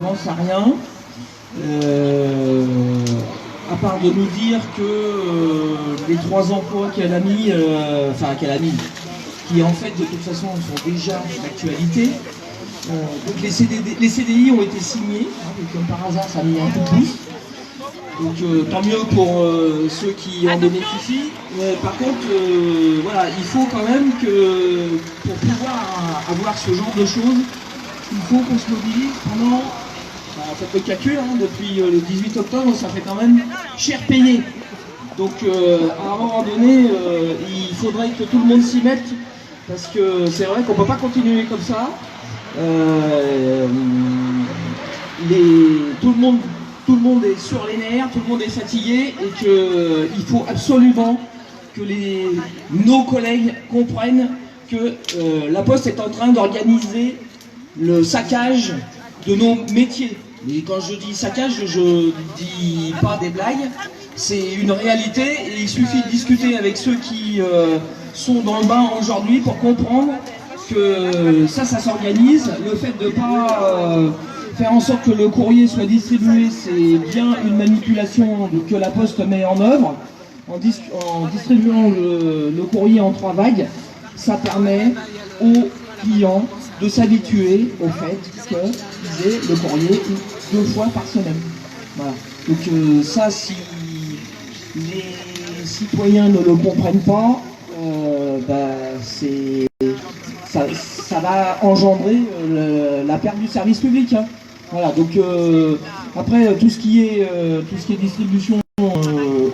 pense à rien, à part de nous dire que les 3 emplois qu'elle a mis, qui en fait de toute façon sont déjà d'actualité. Donc les CDI ont été signés, hein, et comme par hasard ça a mis un coup de pouce. Donc tant mieux pour ceux qui en bénéficient. Par contre, voilà, il faut quand même que pour pouvoir avoir ce genre de choses, il faut qu'on se mobilise pendant, faites le calcul, hein, depuis le 18 octobre, ça fait quand même cher payé. Donc à un moment donné, il faudrait que tout le monde s'y mette, parce que c'est vrai qu'on ne peut pas continuer comme ça. Tout le monde est sur les nerfs, tout le monde est fatigué et qu'il faut absolument que nos collègues comprennent que la Poste est en train d'organiser le saccage de nos métiers. Et quand je dis saccage, je dis pas des blagues, c'est une réalité et il suffit de discuter avec ceux qui sont dans le bain aujourd'hui pour comprendre que ça s'organise. Le fait de ne pas faire en sorte que le courrier soit distribué, c'est bien une manipulation que la Poste met en œuvre. En distribuant le courrier en 3 vagues, ça permet aux clients de s'habituer au fait qu'ils aient le courrier 2 fois par semaine. Voilà. Donc ça, si les citoyens ne le comprennent pas, ça va engendrer la perte du service public. Hein. Voilà. Donc après tout ce qui est distribution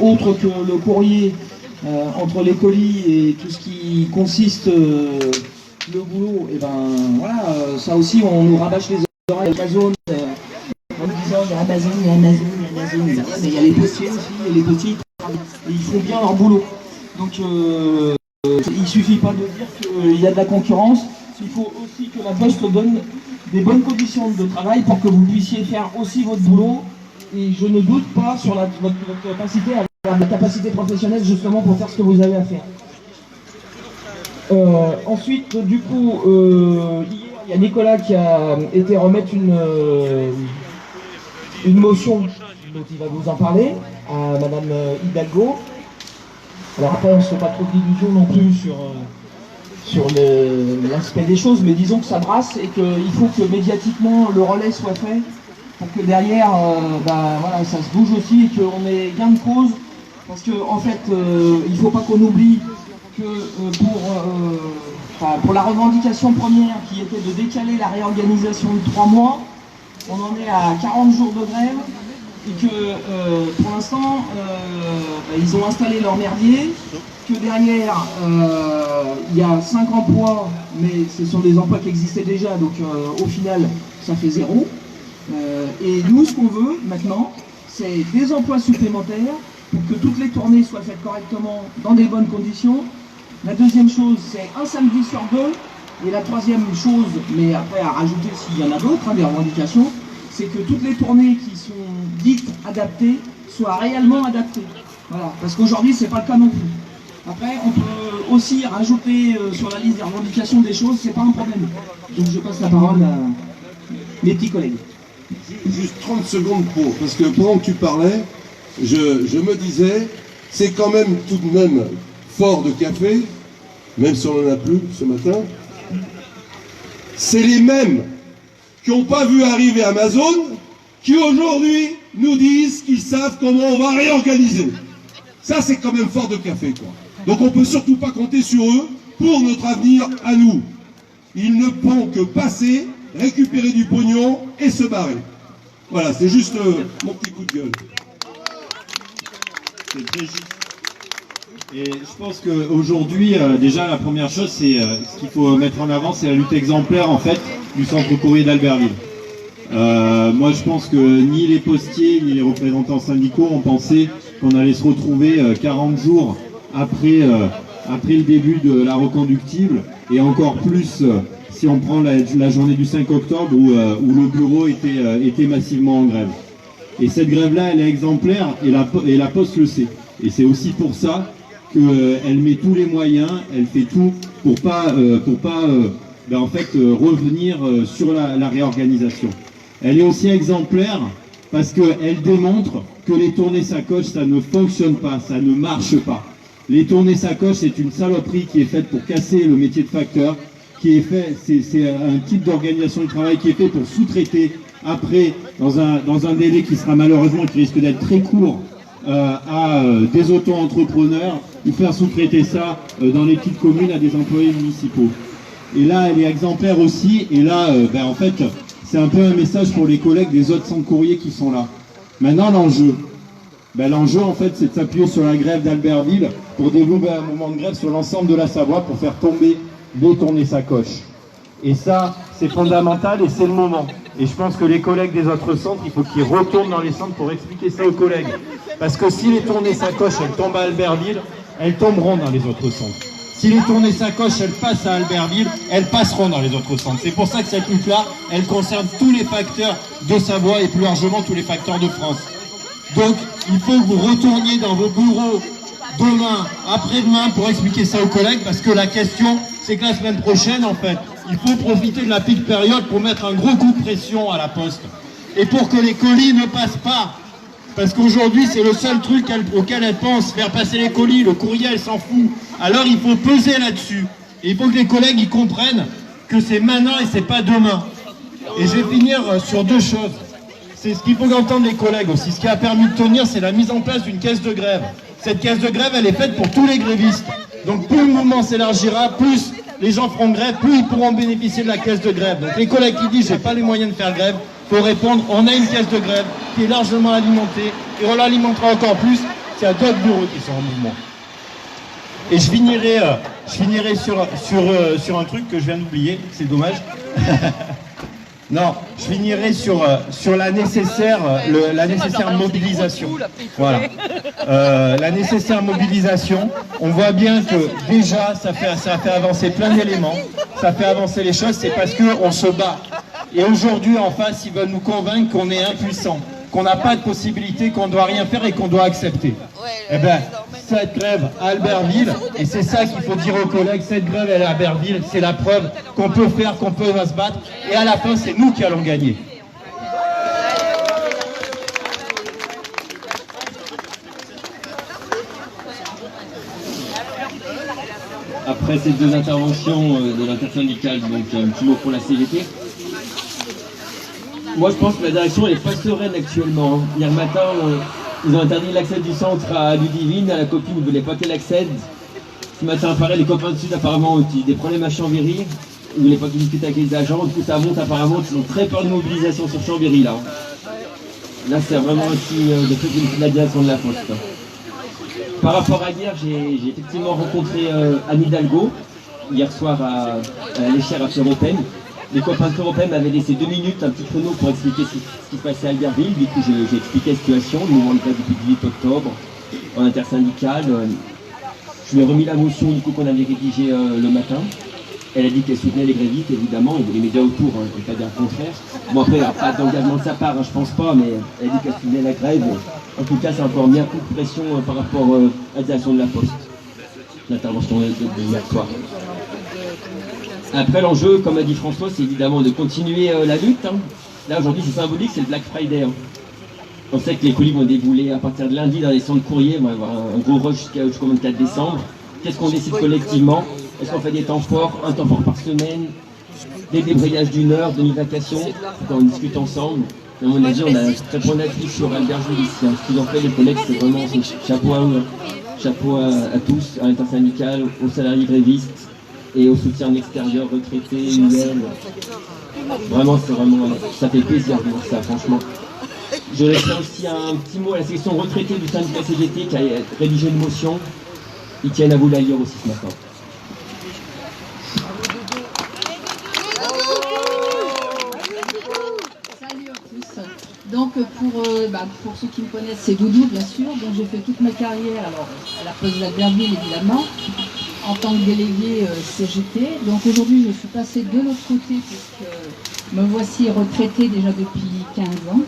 autre que le courrier entre les colis et tout ce qui consiste le boulot, et ben voilà, ça aussi on nous rabâche les oreilles Amazon en nous disant il y a Amazon, il y a Amazon, il y a Amazon, mais il y a les postiers aussi, et les postiers ils font bien leur boulot. Donc il suffit pas de dire qu'il y a de la concurrence, il faut aussi que la Poste donne des bonnes conditions de travail pour que vous puissiez faire aussi votre boulot. Et je ne doute pas sur votre capacité à avoir la capacité professionnelle justement pour faire ce que vous avez à faire. Ensuite, du coup, hier, il y a Nicolas qui a été remettre une motion dont il va vous en parler, à Madame Hidalgo. Alors après, on ne se fait pas trop d'illusions non plus sur l'aspect des choses, mais disons que ça brasse et qu'il faut que médiatiquement le relais soit fait pour que derrière, voilà, ça se bouge aussi et qu'on ait gain de cause. Parce qu'en fait, il ne faut pas qu'on oublie que pour la revendication première qui était de décaler la réorganisation de 3 mois, on en est à 40 jours de grève et que pour l'instant, ils ont installé leur merdier, que derrière, il y a 5 emplois, mais ce sont des emplois qui existaient déjà, donc au final, ça fait 0. Et nous, ce qu'on veut maintenant, c'est des emplois supplémentaires pour que toutes les tournées soient faites correctement dans des bonnes conditions. La deuxième chose, c'est un samedi sur 2. Et la troisième chose, mais après à rajouter s'il y en a d'autres, hein, des revendications, c'est que toutes les tournées qui sont dites adaptées soient réellement adaptées. Voilà, parce qu'aujourd'hui, c'est pas le cas non plus. Après, on peut aussi rajouter sur la liste des revendications des choses, c'est pas un problème. Donc je passe la parole à mes petits collègues. Juste 30 secondes pro, parce que pendant que tu parlais, je me disais, c'est quand même tout de même fort de café, même si on n'en a plus ce matin, c'est les mêmes qui n'ont pas vu arriver Amazon, qui aujourd'hui nous disent qu'ils savent comment on va réorganiser. Ça, c'est quand même fort de café, quoi. Donc on ne peut surtout pas compter sur eux pour notre avenir à nous. Ils ne font que passer, récupérer du pognon et se barrer. Voilà, c'est juste mon petit coup de gueule. C'est très juste. Et je pense qu'aujourd'hui, déjà, la première chose, c'est ce qu'il faut mettre en avant, c'est la lutte exemplaire, en fait, du centre courrier d'Albertville. Moi, je pense que ni les postiers, ni les représentants syndicaux ont pensé qu'on allait se retrouver 40 jours après le début de la reconductible, et encore plus si on prend la journée du 5 octobre où le bureau était massivement en grève. Et cette grève-là, elle est exemplaire, et la Poste le sait. Et c'est aussi pour ça qu'elle met tous les moyens, elle fait tout pour pas en fait, revenir sur la réorganisation. Elle est aussi exemplaire parce qu'elle démontre que les tournées sacoches, ça ne fonctionne pas, ça ne marche pas. Les tournées sacoches, c'est une saloperie qui est faite pour casser le métier de facteur, qui est fait, c'est un type d'organisation du travail qui est fait pour sous-traiter après, dans un délai qui sera malheureusement, qui risque d'être très court, à des auto-entrepreneurs, ou faire sous-traiter ça dans les petites communes à des employés municipaux. Et là, elle est exemplaire aussi, et là, en fait, c'est un peu un message pour les collègues des autres centres courriers qui sont là. Maintenant, l'enjeu. L'enjeu, en fait, c'est de s'appuyer sur la grève d'Albertville pour développer un mouvement de grève sur l'ensemble de la Savoie pour faire tomber les tournées sacoches. Et ça, c'est fondamental et c'est le moment. Et je pense que les collègues des autres centres, il faut qu'ils retournent dans les centres pour expliquer ça aux collègues. Parce que si les tournées sacoches, elles tombent à Albertville, elles tomberont dans les autres centres. Si les tournées sacoches, elles passent à Albertville, elles passeront dans les autres centres. C'est pour ça que cette lutte-là, elle concerne tous les facteurs de Savoie et plus largement tous les facteurs de France. Donc, il faut que vous retourniez dans vos bureaux demain, après-demain, pour expliquer ça aux collègues, parce que la question, c'est que la semaine prochaine, en fait, il faut profiter de la pique période pour mettre un gros coup de pression à la Poste. Et pour que les colis ne passent pas. Parce qu'aujourd'hui, c'est le seul truc auquel elle pense, faire passer les colis, le courrier, elle s'en fout. Alors, il faut peser là-dessus. Et il faut que les collègues y comprennent que c'est maintenant et c'est pas demain. Et je vais finir sur deux choses. C'est ce qu'il faut entendre les collègues aussi. Ce qui a permis de tenir, c'est la mise en place d'une caisse de grève. Cette caisse de grève, elle est faite pour tous les grévistes. Donc plus le mouvement s'élargira, plus les gens feront grève, plus ils pourront bénéficier de la caisse de grève. Donc les collègues qui disent « j'ai pas les moyens de faire grève », il faut répondre « on a une caisse de grève qui est largement alimentée et on l'alimentera encore plus s'il y a d'autres bureaux qui sont en mouvement ». Et je finirai sur un truc que je viens d'oublier, c'est dommage. Non, je finirai sur la nécessaire mobilisation. Voilà. La nécessaire mobilisation, on voit bien que déjà ça fait avancer plein d'éléments, ça fait avancer les choses, c'est parce qu'on se bat. Et aujourd'hui en face, ils veulent nous convaincre qu'on est impuissant, qu'on n'a pas de possibilité, qu'on ne doit rien faire et qu'on doit accepter. Eh bien, cette grève à Albertville, et c'est ça qu'il faut dire aux collègues, cette grève à Albertville, c'est la preuve qu'on peut faire, qu'on peut se battre, et à la fin, c'est nous qui allons gagner. Après ces deux interventions de l'intersyndicale, donc un petit mot pour la CGT. Moi je pense que la direction elle est pas sereine actuellement. Hier matin, ils ont interdit l'accès du centre à Ludivine, à la copine ne voulait pas qu'elle accède. Ce matin, pareil, les copains de Sud apparemment ont eu des problèmes à Chambéry, ils ne voulaient pas qu'ils discutent avec les agents, du coup ça monte apparemment, ils ont très peur de mobilisation sur Chambéry là. Là c'est vraiment un signe de fait de la direction de la Poste. Par rapport à hier, j'ai effectivement rencontré Anne Hidalgo, hier soir à l'échelle à Féropem. Les copains de Féropem m'avaient laissé 2 minutes, un petit chrono pour expliquer ce qui se passait à Albertville. Du coup, j'ai expliqué la situation, le mouvement de grève depuis le 18 octobre, en intersyndicale. Je lui ai remis la motion du coup qu'on avait rédigée le matin. Elle a dit qu'elle soutenait les grévistes, évidemment, et les médias autour, hein, je ne vais pas dire le contraire. Bon, après, il n'y aura pas d'engagement de sa part, hein, je pense pas, mais elle a dit qu'elle soutenait la grève. En tout cas, c'est encore mis un coup de pression par rapport à la direction de la Poste, l'intervention de hier soir. Après, l'enjeu, comme a dit François, c'est évidemment de continuer la lutte. Hein. Là, aujourd'hui, c'est symbolique, c'est le Black Friday. Hein. On sait que les colis vont débouler à partir de lundi dans les centres courriers. On va avoir un gros rush jusqu'au 24 décembre. Qu'est-ce qu'on décide collectivement? Est-ce qu'on fait des temps forts, un temps fort par semaine, des débrayages d'1 heure, demi-vacation? On discute ensemble. Et à mon avis, on a un très bon appui sur Albertville ici. Hein. Ce qu'ils ont fait, les collègues, c'est vraiment chapeau à eux. Chapeau à tous, à l'intersyndicale, aux salariés grévistes et au soutien en extérieur, retraités, UL. Vraiment, ça fait plaisir de voir ça, franchement. Je laisserai aussi un petit mot à la section retraitée du syndicat CGT qui a rédigé une motion. Ils tiennent à vous la lire aussi ce matin. Salut à tous. Donc pour ceux qui me connaissent, c'est Doudou bien sûr. Donc j'ai fait toute ma carrière alors, à la Poste d'Albertville évidemment, en tant que délégué CGT. Donc aujourd'hui je suis passée de l'autre côté puisque me voici retraitée déjà depuis 15 ans.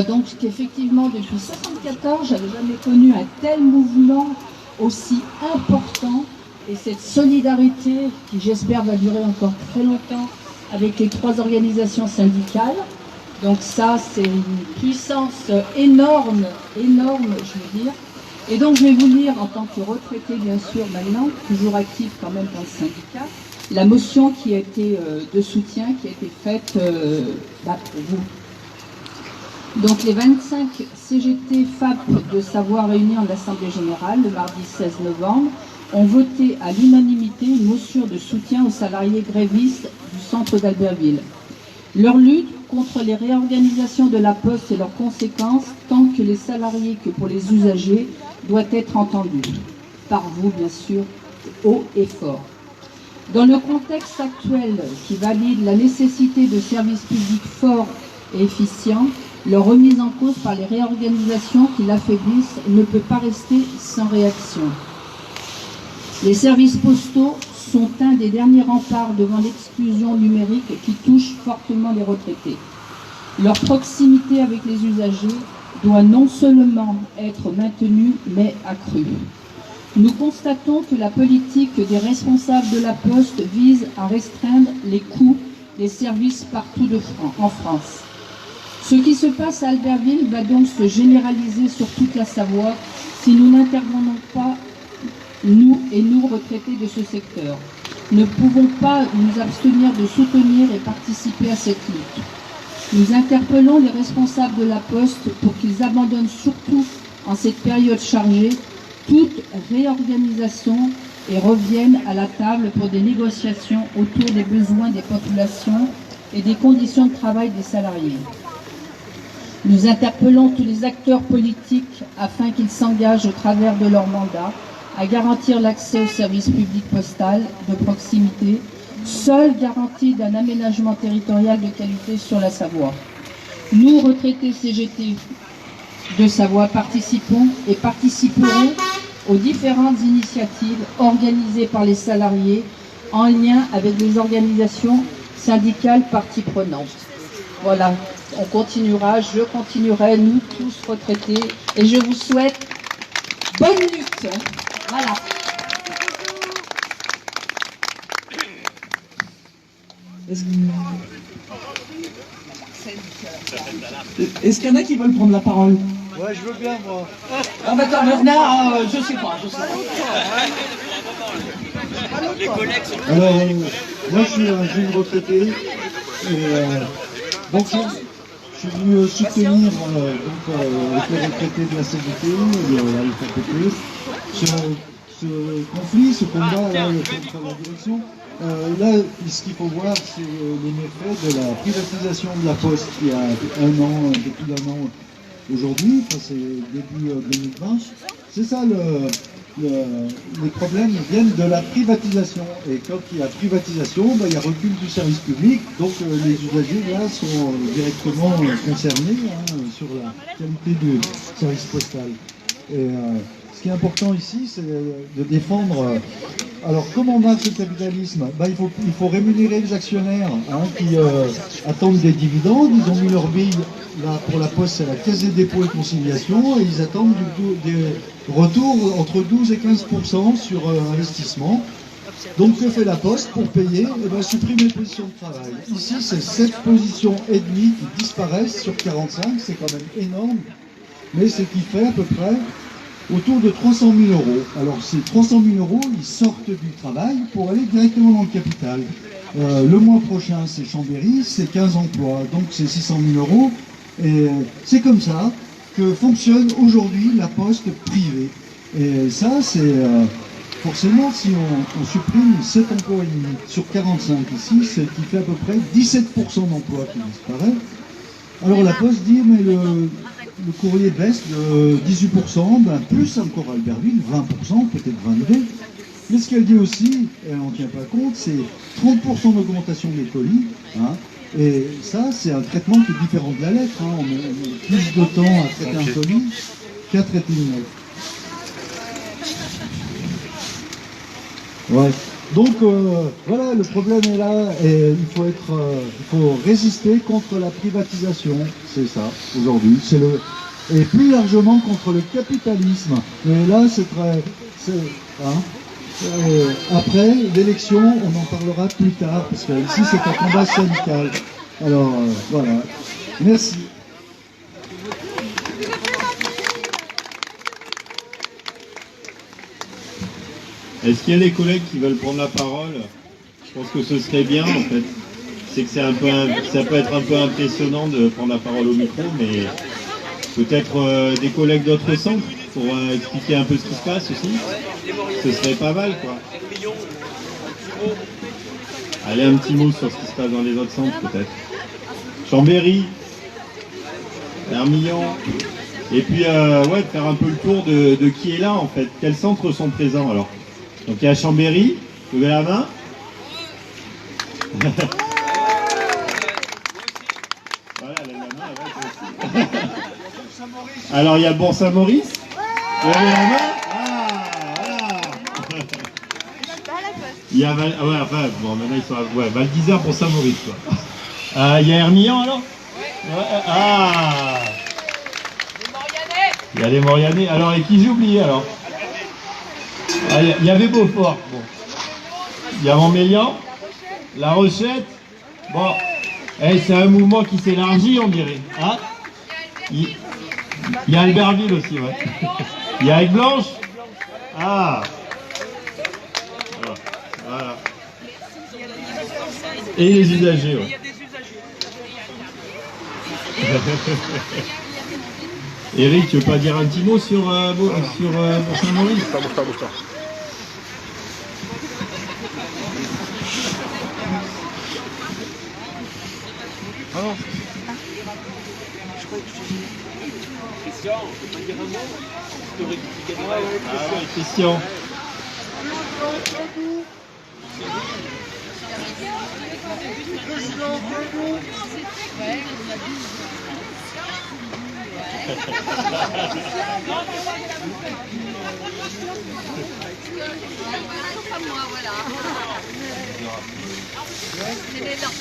Donc effectivement depuis 1974, j'avais jamais connu un tel mouvement aussi important et cette solidarité qui j'espère va durer encore très longtemps avec les 3 organisations syndicales. Donc ça, c'est une puissance énorme, énorme, je veux dire. Et donc je vais vous lire, en tant que retraité bien sûr maintenant, toujours actif quand même dans le syndicat, la motion qui a été de soutien, qui a été faite pour vous. Donc les 25 CGT FAP de Savoie réunis en Assemblée Générale le mardi 16 novembre ont voté à l'unanimité une motion de soutien aux salariés grévistes du centre d'Albertville. Leur lutte contre les réorganisations de la Poste et leurs conséquences, tant que les salariés que pour les usagers, doit être entendue. Par vous, bien sûr, haut et fort. Dans le contexte actuel qui valide la nécessité de services publics forts et efficients, leur remise en cause par les réorganisations qui l'affaiblissent ne peut pas rester sans réaction. Les services postaux sont un des derniers remparts devant l'exclusion numérique qui touche fortement les retraités. Leur proximité avec les usagers doit non seulement être maintenue, mais accrue. Nous constatons que la politique des responsables de la Poste vise à restreindre les coûts des services partout en France. Ce qui se passe à Albertville va donc se généraliser sur toute la Savoie si nous n'intervenons pas, nous retraités de ce secteur. Ne pouvons pas nous abstenir de soutenir et participer à cette lutte. Nous interpellons les responsables de la Poste pour qu'ils abandonnent surtout en cette période chargée toute réorganisation et reviennent à la table pour des négociations autour des besoins des populations et des conditions de travail des salariés. Nous interpellons tous les acteurs politiques afin qu'ils s'engagent au travers de leur mandat à garantir l'accès au service public postal de proximité, seule garantie d'un aménagement territorial de qualité sur la Savoie. Nous, retraités CGT de Savoie, participons et participerons aux différentes initiatives organisées par les salariés en lien avec les organisations syndicales parties prenantes. Voilà, on continuera, je continuerai, nous tous retraités, et je vous souhaite bonne lutte. Voilà. Est-ce qu'il y en a qui veulent prendre la parole? Ouais, je veux bien, moi. Ah bah attends, Bernard, je sais pas. Alors, moi, je suis un jeune retraité. Et, donc, je suis venu soutenir les retraités de la CGT, de la FAPP, ce conflit, ce combat là, contre la direction. Là, ce qu'il faut voir, c'est les méfaits de la privatisation de la Poste il y a depuis un an aujourd'hui, enfin, c'est début 2020. C'est ça, les problèmes viennent de la privatisation. Et quand il y a privatisation, il y a recul du service public, donc les usagers là sont directement concernés sur la qualité du service postal. Et ce qui est important ici, c'est de défendre. Alors, comment marche le capitalisme? Il faut rémunérer les actionnaires qui attendent des dividendes. Ils ont mis leur bille, là, pour la Poste, c'est la Caisse des dépôts et consignations, et ils attendent des retours entre 12 et 15% sur investissement. Donc, que fait la Poste pour payer? Supprimer les positions de travail. Ici, c'est 7 positions et demie qui disparaissent sur 45, c'est quand même énorme, mais c'est qui fait à peu près autour de 300 000 euros. Alors ces 300 000 euros, ils sortent du travail pour aller directement dans le capital. Le mois prochain, c'est Chambéry, c'est 15 emplois, donc c'est 600 000 euros. Et c'est comme ça que fonctionne aujourd'hui la Poste privée. Et ça, c'est forcément, si on supprime 7 emplois et demi sur 45 ici, c'est qui fait à peu près 17% d'emplois qui disparaissent. Alors la Poste dit, mais le courrier baisse de 18%, plus encore à Albertville, 20%, peut-être 22%. Mais ce qu'elle dit aussi, elle n'en tient pas compte, c'est 30% d'augmentation des colis. Et ça, c'est un traitement qui est différent de la lettre. On met plus de temps à traiter un colis qu'à traiter une lettre. Ouais. Donc voilà, le problème est là et il faut résister contre la privatisation, c'est ça aujourd'hui. Et plus largement contre le capitalisme. Et là, Après l'élection, on en parlera plus tard, parce que ici c'est un combat syndical. Alors voilà. Merci. Est-ce qu'il y a des collègues qui veulent prendre la parole? Je pense que ce serait bien en fait. C'est que ça peut être un peu impressionnant de prendre la parole au micro, mais peut-être des collègues d'autres centres pour expliquer un peu ce qui se passe aussi. Ce serait pas mal quoi. Allez, un petit mot sur ce qui se passe dans les autres centres peut-être. Chambéry, Hermillon, et puis ouais, faire un peu le tour de qui est là en fait. Quels centres sont présents alors? Donc il y a Chambéry, levez la main. Voilà, lève la main, ouais, toi aussi. Alors il y a Bon-Saint-Maurice, levez la main. Il y a Val... ouais, enfin, bon, maintenant ils sont à Val d'Isère pour Saint-Maurice, quoi. Il y a Hermillon, alors? Ouais, ah! Il y a les Morianais. Alors, et qui j'ai oublié, alors? Ah, il y avait Beaufort. Bon. Il y a Montmélian, La Rochette. Bon, hey, c'est un mouvement qui s'élargit, on dirait. Hein? Il y a Albertville aussi, ouais. Il y a Aigueblanche. Ah! Voilà. Et les usagers, ouais. Eric, tu veux pas dire un petit mot sur Saint-Maurice? Christian. C'est les dents.